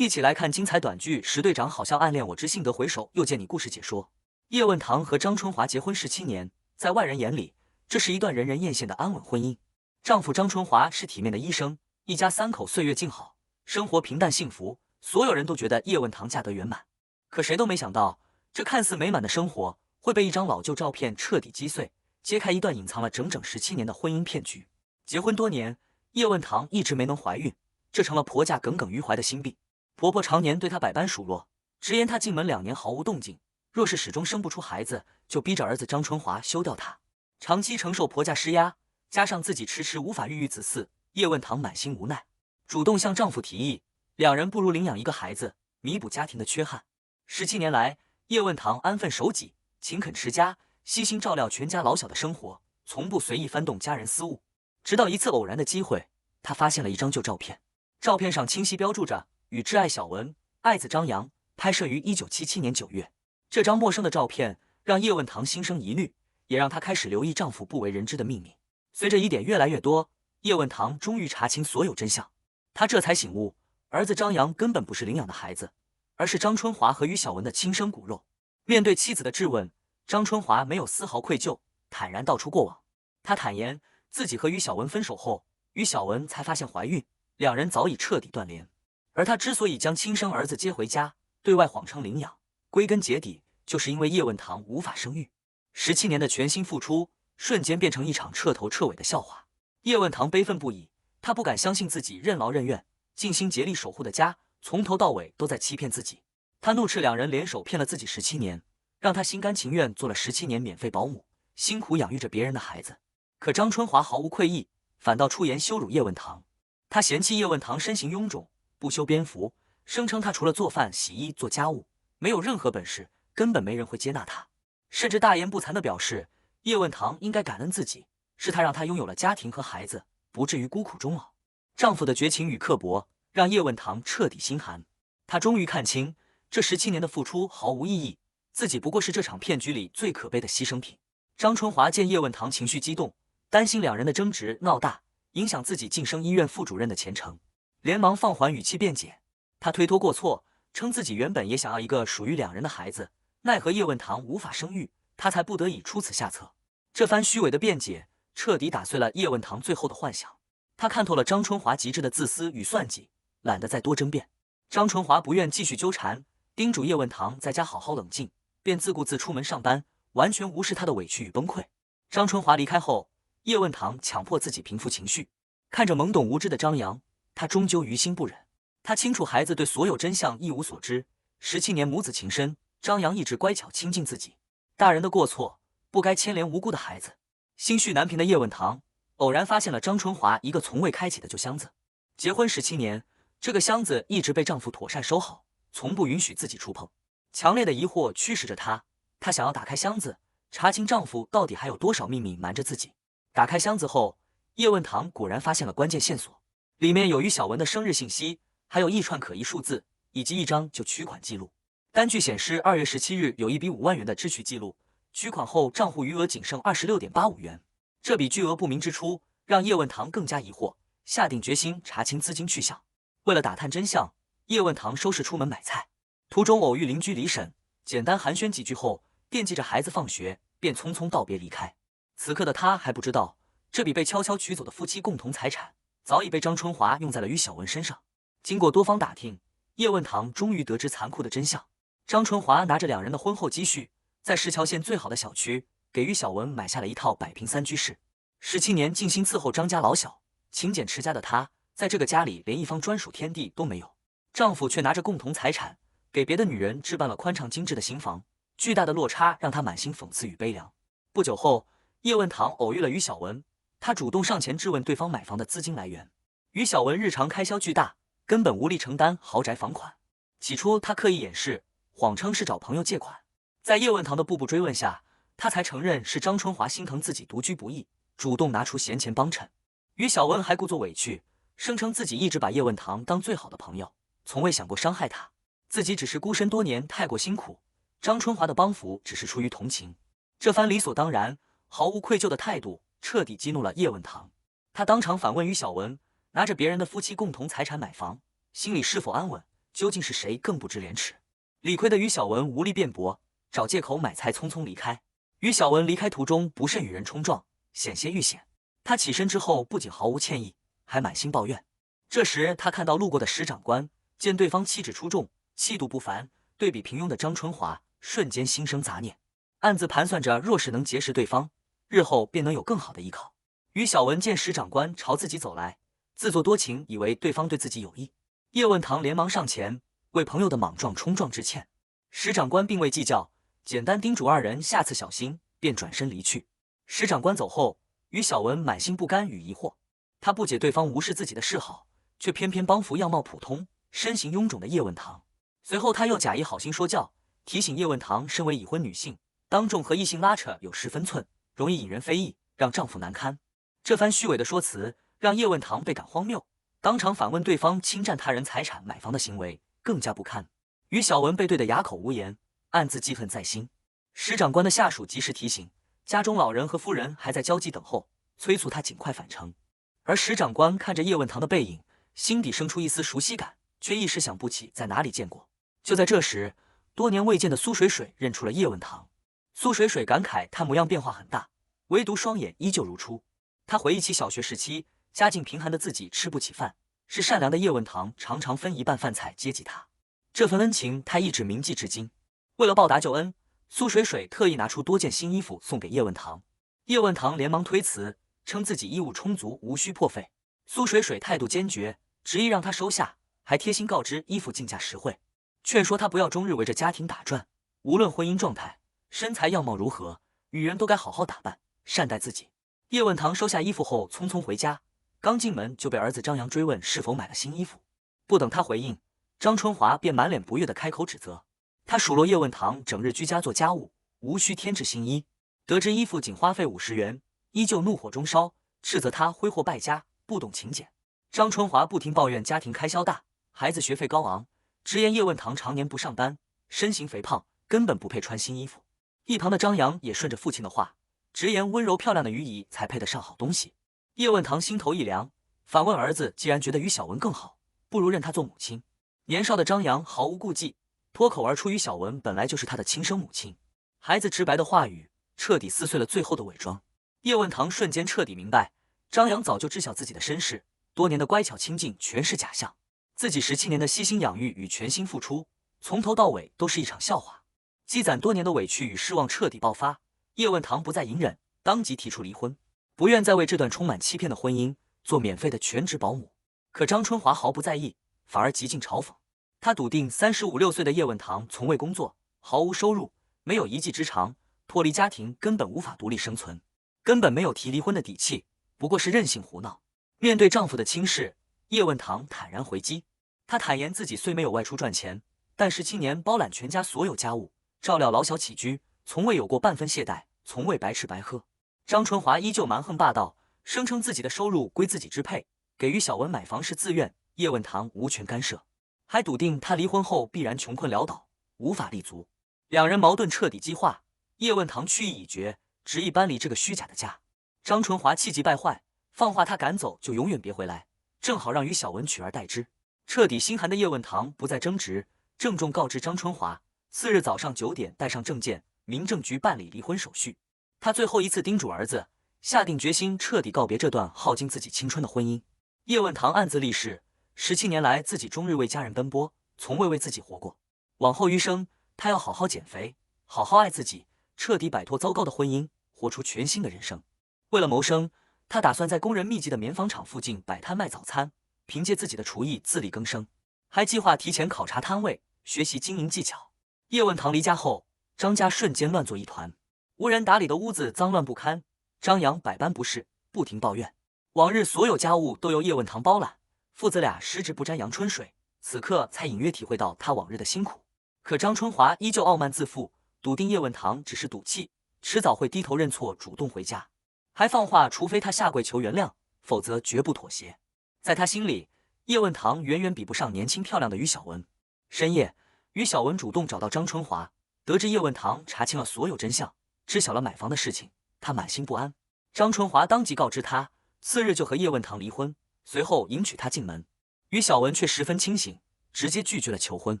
一起来看精彩短剧。石队长好像暗恋我之幸得回首，又见你。故事解说：叶问堂和张春华结婚17年，在外人眼里，这是一段人人艳羡的安稳婚姻。丈夫张春华是体面的医生，一家3口岁月静好，生活平淡幸福，所有人都觉得叶问堂嫁得圆满。可谁都没想到，这看似美满的生活会被一张老旧照片彻底击碎，揭开一段隐藏了整整17年的婚姻骗局。结婚多年，叶问堂一直没能怀孕，这成了婆家耿耿于怀的心病。婆婆常年对她百般数落，直言她进门2年毫无动静，若是始终生不出孩子，就逼着儿子张春华休掉她。长期承受婆家施压，加上自己迟迟无法孕育子嗣，叶问堂满心无奈，主动向丈夫提议，两人不如领养一个孩子，弥补家庭的缺憾。17年来，叶问堂安分守己，勤恳持家，悉心照料全家老小的生活，从不随意翻动家人私物。直到一次偶然的机会，她发现了一张旧照片，照片上清晰标注着与挚爱小文、爱子张扬，拍摄于1977年9月。这张陌生的照片让叶问堂心生疑虑，也让她开始留意丈夫不为人知的秘密。随着疑点越来越多，叶问堂终于查清所有真相。她这才醒悟，儿子张扬根本不是领养的孩子，而是张春华和于小文的亲生骨肉。面对妻子的质问，张春华没有丝毫愧疚，坦然道出过往。他坦言自己和于小文分手后，于小文才发现怀孕，两人早已彻底断联。而他之所以将亲生儿子接回家，对外谎称领养，归根结底就是因为叶问堂无法生育。17年的全心付出，瞬间变成一场彻头彻尾的笑话。叶问堂悲愤不已，他不敢相信自己任劳任怨、尽心竭力守护的家，从头到尾都在欺骗自己。他怒斥两人联手骗了自己17年，让他心甘情愿做了17年免费保姆，辛苦养育着别人的孩子。可张春华毫无愧意，反倒出言羞辱叶问堂。他嫌弃叶问堂身形臃肿，不修边幅，声称他除了做饭、洗衣、做家务，没有任何本事，根本没人会接纳他。甚至大言不惭地表示，叶问堂应该感恩自己，是他让他拥有了家庭和孩子，不至于孤苦终老。丈夫的绝情与刻薄让叶问堂彻底心寒。她终于看清，这17年的付出毫无意义，自己不过是这场骗局里最可悲的牺牲品。张春华见叶问堂情绪激动，担心两人的争执闹大，影响自己晋升医院副主任的前程，连忙放缓语气辩解。他推脱过错，称自己原本也想要一个属于两人的孩子，奈何叶问堂无法生育，他才不得已出此下策。这番虚伪的辩解彻底打碎了叶问堂最后的幻想。他看透了张春华极致的自私与算计，懒得再多争辩。张春华不愿继续纠缠，叮嘱叶问堂在家好好冷静，便自顾自出门上班，完全无视他的委屈与崩溃。张春华离开后，叶问堂强迫自己平复情绪，看着懵懂无知的张扬，他终究于心不忍。他清楚孩子对所有真相一无所知，17年母子情深，张扬一直乖巧亲近自己，大人的过错不该牵连无辜的孩子。心绪难平的叶问堂偶然发现了张春华一个从未开启的旧箱子。结婚17年，这个箱子一直被丈夫妥善收好，从不允许自己触碰。强烈的疑惑驱使着她想要打开箱子，查清丈夫到底还有多少秘密瞒着自己。打开箱子后，叶问堂果然发现了关键线索，里面有于小文的生日信息，还有一串可疑数字，以及一张旧取款记录。单据显示，2月17日有一笔5万元的支取记录，取款后账户余额仅剩26.85元。这笔巨额不明支出让叶问堂更加疑惑，下定决心查清资金去向。为了打探真相，叶问堂收拾出门买菜，途中偶遇邻居李婶，简单寒暄几句后，惦记着孩子放学，便匆匆道别离开。此刻的他还不知道，这笔被悄悄取走的夫妻共同财产早已被张春华用在了于小文身上。经过多方打听，叶问堂终于得知残酷的真相。张春华拿着两人的婚后积蓄，在石桥县最好的小区给于小文买下了一套100平3居室。17年尽心伺候张家老小，勤俭持家的她，在这个家里连一方专属天地都没有。丈夫却拿着共同财产给别的女人置办了宽敞精致的新房，巨大的落差让她满心讽刺与悲凉。不久后，叶问堂偶遇了于小文，她主动上前质问对方买房的资金来源。于小文日常开销巨大，根本无力承担豪宅房款。起初他刻意掩饰，谎称是找朋友借款。在叶问堂的步步追问下，他才承认是张春华心疼自己独居不易，主动拿出闲钱帮衬。于小文还故作委屈，声称自己一直把叶问堂当最好的朋友，从未想过伤害他，自己只是孤身多年太过辛苦，张春华的帮扶只是出于同情。这番理所当然、毫无愧疚的态度彻底激怒了叶问堂。他当场反问于小文，拿着别人的夫妻共同财产买房，心里是否安稳，究竟是谁更不知廉耻？理亏的于小文无力辩驳，找借口买菜，匆匆离开。于小文离开途中不慎与人冲撞，险些遇险。他起身之后不仅毫无歉意，还满心抱怨。这时他看到路过的石长官，见对方气质出众，气度不凡，对比平庸的张春华，瞬间心生杂念，暗自盘算着，若是能结识对方，日后便能有更好的依靠。于小文见石长官朝自己走来，自作多情，以为对方对自己有意。叶问堂连忙上前为朋友的莽撞冲撞致歉。石长官并未计较，简单叮嘱二人下次小心，便转身离去。石长官走后，于小文满心不甘与疑惑，他不解对方无视自己的示好，却偏偏帮扶样貌普通、身形臃肿的叶问堂。随后他又假意好心说教，提醒叶问堂身为已婚女性，当众和异性拉扯有10分寸，容易引人非议，让丈夫难堪。这番虚伪的说辞让叶问堂倍感荒谬，当场反问对方侵占他人财产买房的行为更加不堪。于小文被对得哑口无言，暗自记恨在心。石长官的下属及时提醒，家中老人和夫人还在焦急等候，催促他尽快返程。而石长官看着叶问堂的背影，心底生出一丝熟悉感，却一时想不起在哪里见过。就在这时，多年未见的苏水水认出了叶问堂。苏水水感慨他模样变化很大，唯独双眼依旧如初。他回忆起小学时期，家境贫寒的自己吃不起饭，是善良的叶问堂常常分一半饭菜接济他，这份恩情他一直铭记至今。为了报答旧恩，苏水水特意拿出多件新衣服送给叶问堂。叶问堂连忙推辞，称自己衣物充足，无需破费。苏水水态度坚决，执意让他收下，还贴心告知衣服进价实惠，劝说他不要终日围着家庭打转，无论婚姻状态、身材样貌如何，与人都该好好打扮，善待自己。叶问堂收下衣服后匆匆回家，刚进门就被儿子张扬追问是否买了新衣服。不等他回应，张春华便满脸不悦地开口指责他数落叶问堂整日居家做家务，无需添置新衣。得知衣服仅花费50元，依旧怒火中烧，斥责他挥霍败家，不懂勤俭。张春华不停抱怨家庭开销大，孩子学费高昂，直言叶问堂常年不上班，身形肥胖，根本不配穿新衣服。一旁的张扬也顺着父亲的话，直言温柔漂亮的于姨才配得上好东西。叶问堂心头一凉，反问儿子，既然觉得于小文更好，不如认她做母亲。年少的张扬毫无顾忌，脱口而出于小文本来就是他的亲生母亲。孩子直白的话语彻底撕碎了最后的伪装。叶问堂瞬间彻底明白，张扬早就知晓自己的身世，多年的乖巧亲近全是假象，自己17年的悉心养育与全心付出，从头到尾都是一场笑话。积攒多年的委屈与失望彻底爆发，叶问堂不再隐忍，当即提出离婚，不愿再为这段充满欺骗的婚姻做免费的全职保姆。可张春华毫不在意，反而极尽嘲讽。他笃定35、6岁的叶问堂从未工作，毫无收入，没有一技之长，脱离家庭根本无法独立生存，根本没有提离婚的底气，不过是任性胡闹。面对丈夫的轻视，叶问堂坦然回击。她坦言自己虽没有外出赚钱，但17年包揽全家所有家务，照料老小起居，从未有过半分懈怠，从未白吃白喝。张春华依旧蛮横霸道，声称自己的收入归自己支配，给予小文买房是自愿，叶问堂无权干涉，还笃定他离婚后必然穷困潦倒，无法立足。两人矛盾彻底激化，叶问堂去意已决，执意搬离这个虚假的家。张春华气急败坏，放话他赶走就永远别回来，正好让于小文取而代之。彻底心寒的叶问堂不再争执，郑重告知张春华，4日早上9点带上证件，民政局办理离婚手续。他最后一次叮嘱儿子，下定决心彻底告别这段耗尽自己青春的婚姻。叶问堂暗自立誓，17年来自己终日为家人奔波，从未为自己活过。往后余生，他要好好减肥，好好爱自己，彻底摆脱糟糕的婚姻，活出全新的人生。为了谋生，他打算在工人密集的棉纺厂附近摆摊卖早餐，凭借自己的厨艺自力更生，还计划提前考察摊位，学习经营技巧。叶问堂离家后，张家瞬间乱作一团，无人打理的屋子脏乱不堪，张扬百般不是，不停抱怨。往日所有家务都由叶问堂包揽，父子俩十指不沾阳春水，此刻才隐约体会到他往日的辛苦。可张春华依旧傲慢自负，笃定叶问堂只是赌气，迟早会低头认错，主动回家，还放话除非他下跪求原谅，否则绝不妥协。在他心里，叶问堂远远比不上年轻漂亮的于小文。深夜，于小文主动找到张春华，得知叶问堂查清了所有真相，知晓了买房的事情，他满心不安。张春华当即告知他，4日就和叶问堂离婚，随后迎娶她进门。于小文却十分清醒，直接拒绝了求婚。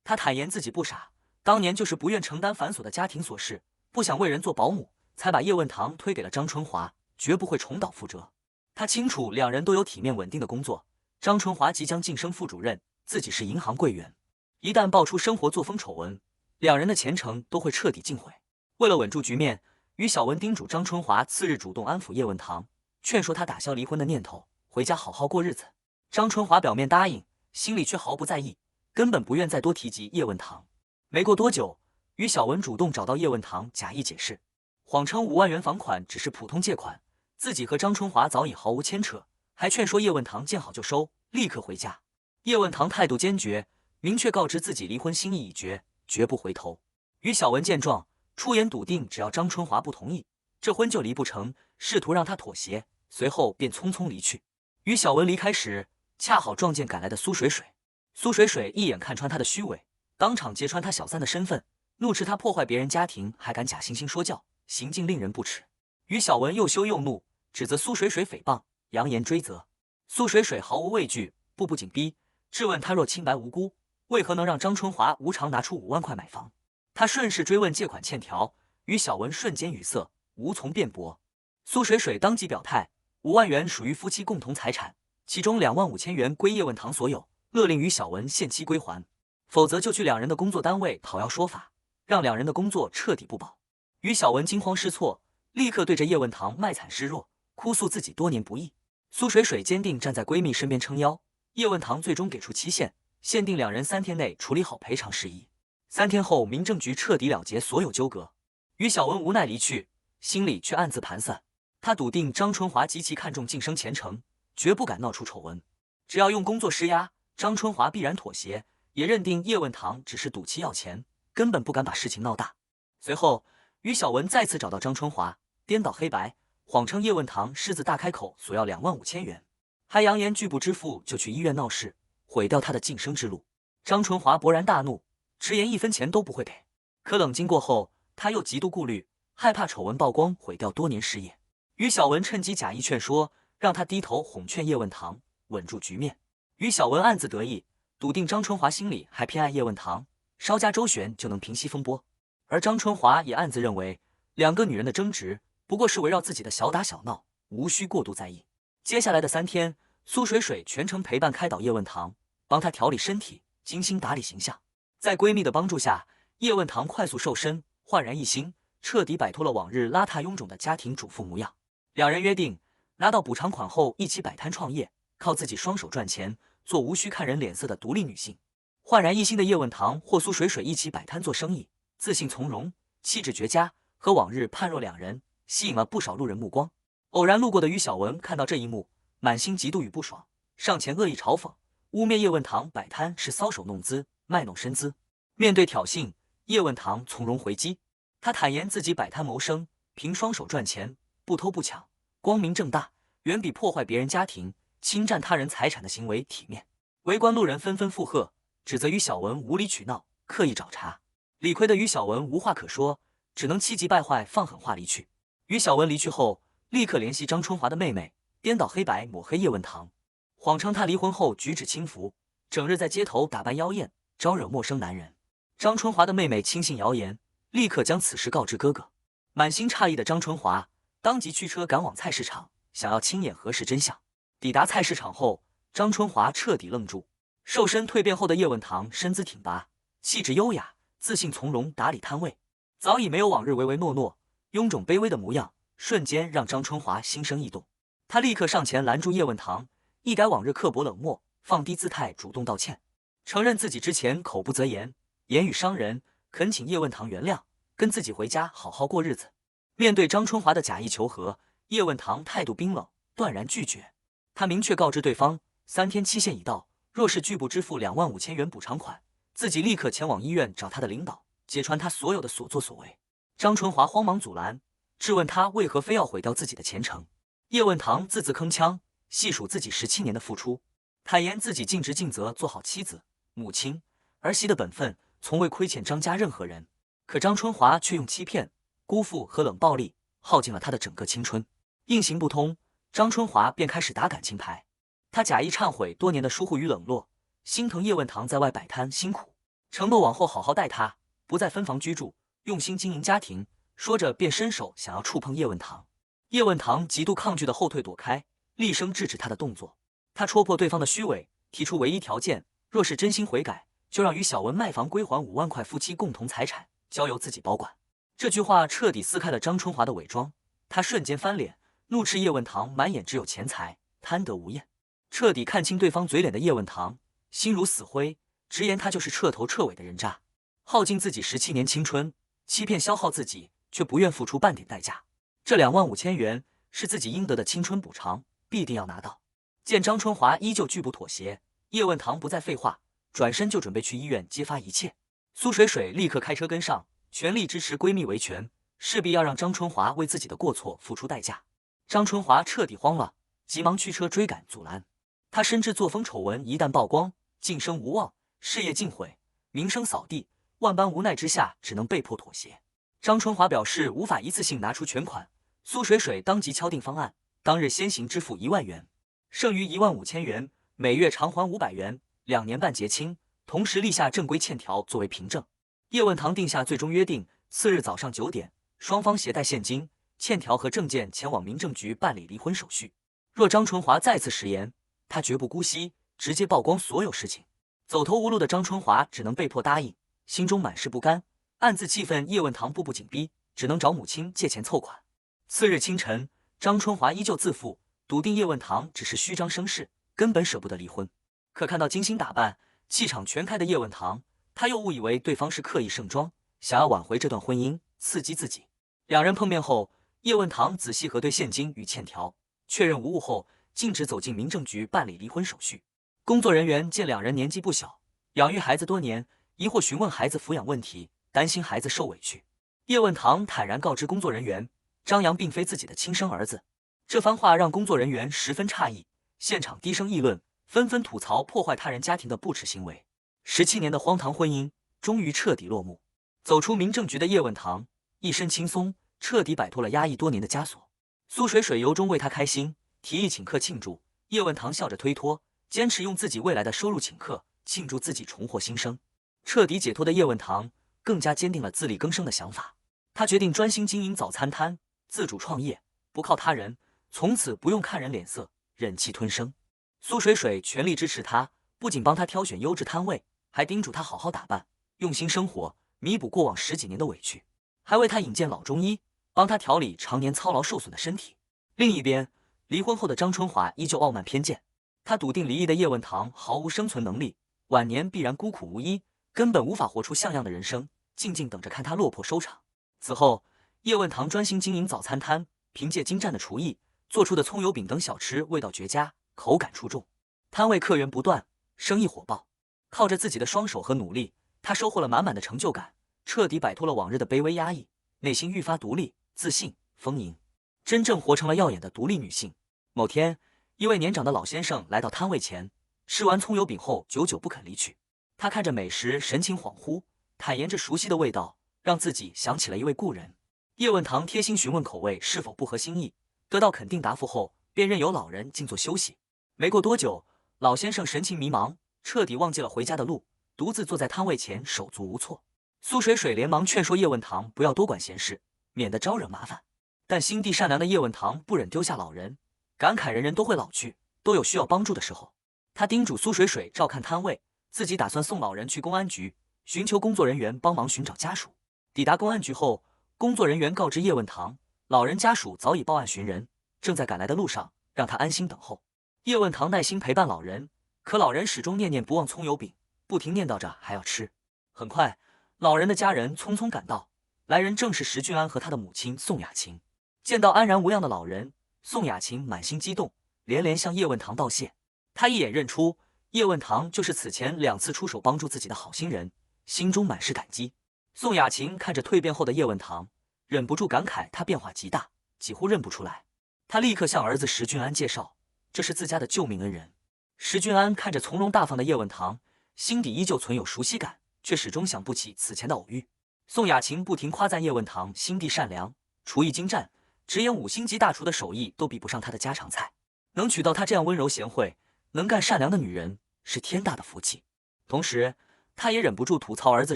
他坦言自己不傻，当年就是不愿承担繁琐的家庭琐事，不想为人做保姆，才把叶问堂推给了张春华，绝不会重蹈覆辙。他清楚两人都有体面稳定的工作，张春华即将晋升副主任，自己是银行柜员，一旦爆出生活作风丑闻，两人的前程都会彻底尽毁。为了稳住局面，于小文叮嘱张春华次日主动安抚叶问堂，劝说他打消离婚的念头，回家好好过日子。张春华表面答应，心里却毫不在意，根本不愿再多提及叶问堂。没过多久，于小文主动找到叶问堂，假意解释，谎称5万元房款只是普通借款，自己和张春华早已毫无牵扯，还劝说叶问堂见好就收，立刻回家。叶问堂态度坚决，明确告知自己离婚心意已决，绝不回头。于小文见状，出言笃定，只要张春华不同意，这婚就离不成，试图让他妥协，随后便匆匆离去。于小文离开时，恰好撞见赶来的苏水水。苏水水一眼看穿他的虚伪，当场揭穿他小三的身份，怒斥他破坏别人家庭，还敢假惺惺说教，行径令人不齿。于小文又羞又怒，指责苏水水诽谤，扬言追责。苏水水毫无畏惧，步步紧逼，质问他若清白无辜，为何能让张春华无偿拿出5万块买房？他顺势追问借款欠条，于小文瞬间语塞，无从辩驳。苏水水当即表态，5万元属于夫妻共同财产，其中2万5千元归叶问堂所有，勒令于小文限期归还，否则就去两人的工作单位讨要说法，让两人的工作彻底不保。于小文惊慌失措，立刻对着叶问堂卖惨示弱，哭诉自己多年不易。苏水水坚定站在闺蜜身边撑腰，叶问堂最终给出期限，限定两人3天内处理好赔偿事宜。3天后，民政局彻底了结所有纠葛。于小文无奈离去，心里却暗自盘算，他笃定张春华极其看重晋升前程，绝不敢闹出丑闻。只要用工作施压，张春华必然妥协，也认定叶问堂只是赌气要钱，根本不敢把事情闹大。随后，于小文再次找到张春华，颠倒黑白，谎称叶问堂狮子大开口索要2万5千元，还扬言拒不支付就去医院闹事，毁掉他的晋升之路。张春华勃然大怒，直言1分钱都不会给。可冷静过后，他又极度顾虑，害怕丑闻曝光毁掉多年事业。于小文趁机假意劝说，让他低头哄劝叶问堂，稳住局面。于小文暗自得意，笃定张春华心里还偏爱叶问堂，稍加周旋就能平息风波。而张春华也暗自认为，两个女人的争执不过是围绕自己的小打小闹，无需过度在意。接下来的3天，苏水水全程陪伴开导叶问堂，帮他调理身体，精心打理形象。在闺蜜的帮助下，叶问堂快速瘦身，焕然一新，彻底摆脱了往日邋遢臃肿的家庭主妇模样。两人约定，拿到补偿款后一起摆摊创业，靠自己双手赚钱，做无需看人脸色的独立女性。焕然一新的叶问堂和苏水水一起摆摊做生意，自信从容，气质绝佳，和往日判若两人，吸引了不少路人目光。偶然路过的于小文看到这一幕，满心嫉妒与不爽，上前恶意嘲讽，污蔑叶问堂摆摊是搔首弄姿，卖弄身姿。面对挑衅，叶问堂从容回击，他坦言自己摆摊谋生，凭双手赚钱，不偷不抢，光明正大，远比破坏别人家庭、侵占他人财产的行为体面。围观路人纷纷附和，指责于小文无理取闹，刻意找茬。理亏的于小文无话可说，只能气急败坏放狠话离去。于小文离去后，立刻联系张春华的妹妹，颠倒黑白抹黑叶问堂，谎称他离婚后举止轻浮，整日在街头打扮妖艳，招惹陌生男人。张春华的妹妹轻信谣言，立刻将此事告知哥哥。满心诧异的张春华当即驱车赶往菜市场，想要亲眼核实真相。抵达菜市场后，张春华彻底愣住。瘦身蜕变后的叶问堂身姿挺拔，气质优雅，自信从容打理摊位，早已没有往日唯唯诺诺、臃肿卑微的模样，瞬间让张春华心生异动。他立刻上前拦住叶问堂，一改往日刻薄冷漠，放低姿态主动道歉，承认自己之前口不择言，言语伤人，恳请叶问堂原谅，跟自己回家好好过日子。面对张春华的假意求和，叶问堂态度冰冷，断然拒绝。他明确告知对方，3天期限已到，若是拒不支付2万5千元补偿款，自己立刻前往医院找他的领导，揭穿他所有的所作所为。张春华慌忙阻拦，质问他为何非要毁掉自己的前程。叶问堂字字铿锵，细数自己17年的付出，坦言自己尽职尽责做好妻子、母亲、儿媳的本分，从未亏欠张家任何人。可张春华却用欺骗、辜负和冷暴力耗尽了他的整个青春。硬行不通，张春华便开始打感情牌。他假意忏悔多年的疏忽与冷落，心疼叶问堂在外摆摊辛苦，承诺往后好好待他，不再分房居住，用心经营家庭。说着便伸手想要触碰叶问堂，叶问堂极度抗拒的后退躲开，厉声制止他的动作。他戳破对方的虚伪，提出唯一条件：若是真心悔改，就让与小文卖房归还5万块夫妻共同财产，交由自己保管。这句话彻底撕开了张春华的伪装，他瞬间翻脸，怒斥叶问堂满眼只有钱财，贪得无厌。彻底看清对方嘴脸的叶问堂心如死灰，直言他就是彻头彻尾的人渣，耗尽自己17年青春，欺骗消耗自己，却不愿付出半点代价。这2万5千元是自己应得的青春补偿，必定要拿到。见张春华依旧拒不妥协，叶问堂不再废话，转身就准备去医院揭发一切。苏水水立刻开车跟上，全力支持闺蜜维权，势必要让张春华为自己的过错付出代价。张春华彻底慌了，急忙驱车追赶阻拦。他深知作风丑闻一旦曝光，晋升无望，事业尽毁，名声扫地，万般无奈之下，只能被迫妥协。张春华表示无法一次性拿出全款，苏水水当即敲定方案，当日先行支付1万元，剩余1万5千元，每月偿还500元，2年半结清，同时立下正规欠条作为凭证。叶问堂定下最终约定，次日早上9点，双方携带现金、欠条和证件前往民政局办理离婚手续。若张春华再次食言，他绝不姑息，直接曝光所有事情。走投无路的张春华只能被迫答应，心中满是不甘，暗自气愤叶问堂步步紧逼，只能找母亲借钱凑款。次日清晨，张春华依旧自负，笃定叶问堂只是虚张声势，根本舍不得离婚。可看到精心打扮、气场全开的叶问堂，他又误以为对方是刻意盛装，想要挽回这段婚姻，刺激自己。两人碰面后，叶问堂仔细核对现金与欠条，确认无误后，径直走进民政局办理离婚手续。工作人员见两人年纪不小，养育孩子多年，疑惑询问孩子抚养问题，担心孩子受委屈。叶问堂坦然告知工作人员，张扬并非自己的亲生儿子。这番话让工作人员十分诧异，现场低声议论，纷纷吐槽破坏他人家庭的不耻行为。17年的荒唐婚姻终于彻底落幕。走出民政局的叶问堂一身轻松，彻底摆脱了压抑多年的枷锁。苏水水由衷为他开心，提议请客庆祝。叶问堂笑着推脱，坚持用自己未来的收入请客，庆祝自己重获新生。彻底解脱的叶问堂更加坚定了自力更生的想法。他决定专心经营早餐摊，自主创业，不靠他人，从此不用看人脸色，忍气吞声。苏水水全力支持他，不仅帮他挑选优质摊位，还叮嘱他好好打扮，用心生活，弥补过往10几年的委屈，还为他引荐老中医，帮他调理常年操劳受损的身体。另一边，离婚后的张春华依旧傲慢偏见，他笃定离异的叶问堂毫无生存能力，晚年必然孤苦无依，根本无法活出像样的人生，静静等着看他落魄收场。此后，叶问堂专心经营早餐摊，凭借精湛的厨艺做出的葱油饼等小吃味道绝佳，口感出众，摊位客源不断，生意火爆。靠着自己的双手和努力，他收获了满满的成就感，彻底摆脱了往日的卑微压抑，内心愈发独立、自信、丰盈，真正活成了耀眼的独立女性。某天，一位年长的老先生来到摊位前，吃完葱油饼后久久不肯离去。他看着美食，神情恍惚，坦言着熟悉的味道让自己想起了一位故人。叶问堂贴心询问口味是否不合心意，得到肯定答复后，便任由老人静坐休息。没过多久，老先生神情迷茫，彻底忘记了回家的路，独自坐在摊位前手足无措。苏水水连忙劝说叶问堂不要多管闲事，免得招惹麻烦。但心地善良的叶问堂不忍丢下老人，感慨人人都会老去，都有需要帮助的时候。他叮嘱苏水水照看摊位，自己打算送老人去公安局，寻求工作人员帮忙寻找家属。抵达公安局后，工作人员告知叶问堂，老人家属早已报案寻人，正在赶来的路上，让他安心等候。叶问堂耐心陪伴老人，可老人始终念念不忘葱油饼，不停念叨着还要吃。很快，老人的家人匆匆赶到，来人正是石俊安和他的母亲宋雅琴。见到安然无恙的老人，宋雅琴满心激动，连连向叶问堂道谢。他一眼认出叶问堂就是此前2次出手帮助自己的好心人，心中满是感激。宋雅琴看着蜕变后的叶问堂，忍不住感慨他变化极大，几乎认不出来。他立刻向儿子石俊安介绍，这是自家的救命恩人。石俊安看着从容大方的叶问堂，心底依旧存有熟悉感，却始终想不起此前的偶遇。宋雅琴不停夸赞叶问堂心地善良，厨艺精湛，直言5星级大厨的手艺都比不上他的家常菜。能娶到她这样温柔贤惠、能干善良的女人，是天大的福气。同时，他也忍不住吐槽儿子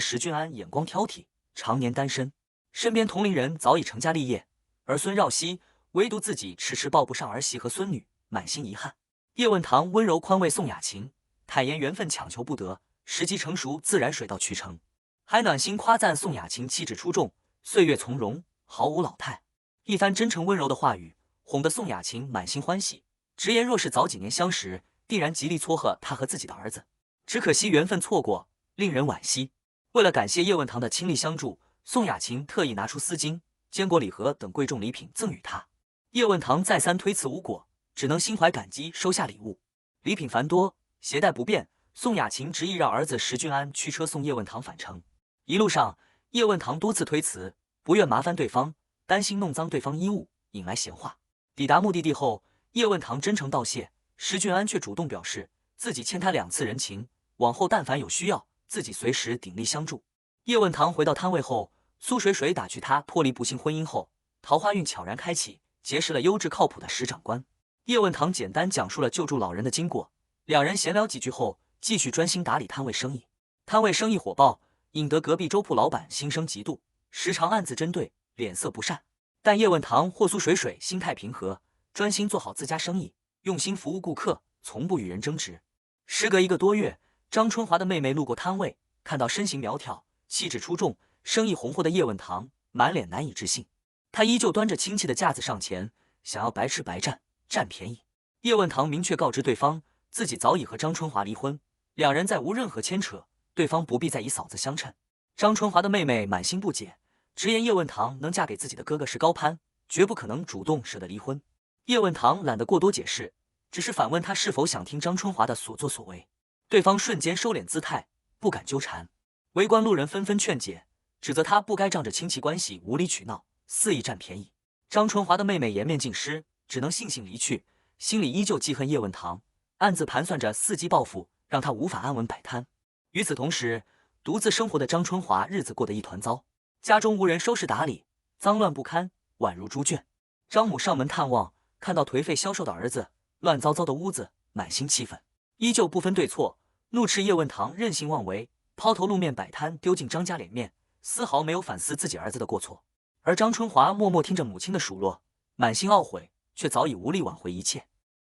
石俊安眼光挑剔，常年单身，身边同龄人早已成家立业，儿孙绕膝，唯独自己迟迟抱不上儿媳和孙女，满心遗憾。叶问堂温柔宽慰宋雅琴，坦言缘分强求不得，时机成熟自然水到渠成，还暖心夸赞宋雅琴气质出众，岁月从容，毫无老态。一番真诚温柔的话语，哄得宋雅琴满心欢喜，直言若是早几年相识，定然极力撮合他和自己的儿子。只可惜缘分错过，令人惋惜。为了感谢叶问堂的倾力相助，宋雅琴特意拿出丝巾、坚果礼盒等贵重礼品赠予他。叶问堂再三推辞无果，只能心怀感激收下礼物。礼品繁多，携带不便，宋雅琴执意让儿子石俊安驱车送叶问堂返程。一路上，叶问堂多次推辞，不愿麻烦对方，担心弄脏对方衣物，引来闲话。抵达目的地后，叶问堂真诚道谢，石俊安却主动表示自己欠他2次人情，往后但凡有需要，自己随时鼎力相助。叶问堂回到摊位后，苏水水打趣他脱离不幸婚姻后，桃花运悄然开启，结识了优质靠谱的石长官。叶问堂简单讲述了救助老人的经过，两人闲聊几句后，继续专心打理摊位生意。摊位生意火爆，引得隔壁粥铺老板心生嫉妒，时常暗自针对，脸色不善。但叶问堂或苏水水心态平和，专心做好自家生意，用心服务顾客，从不与人争执。时隔1个多月，张春华的妹妹路过摊位，看到身形苗条、气质出众、生意红火的叶问堂，满脸难以置信。他依旧端着亲戚的架子上前，想要白吃白占，占便宜。叶问堂明确告知对方，自己早已和张春华离婚，两人再无任何牵扯，对方不必再以嫂子相称。张春华的妹妹满心不解，直言叶问堂能嫁给自己的哥哥是高攀，绝不可能主动舍得离婚。叶问堂懒得过多解释，只是反问他是否想听张春华的所作所为。对方瞬间收敛姿态，不敢纠缠。围观路人纷纷劝解，指责他不该仗着亲戚关系无理取闹，肆意占便宜。张春华的妹妹颜面尽失，只能悻悻离去，心里依旧记恨叶问堂，暗自盘算着伺机报复，让他无法安稳摆摊。与此同时，独自生活的张春华日子过得一团糟，家中无人收拾打理，脏乱不堪，宛如猪圈。张母上门探望，看到颓废消瘦的儿子，乱糟糟的屋子，满心气愤，依旧不分对错，怒斥叶问堂任性妄为，抛头露面摆摊，丢尽张家脸面，丝毫没有反思自己儿子的过错。而张春华默默听着母亲的数落，满心懊悔，却早已无力挽回一切。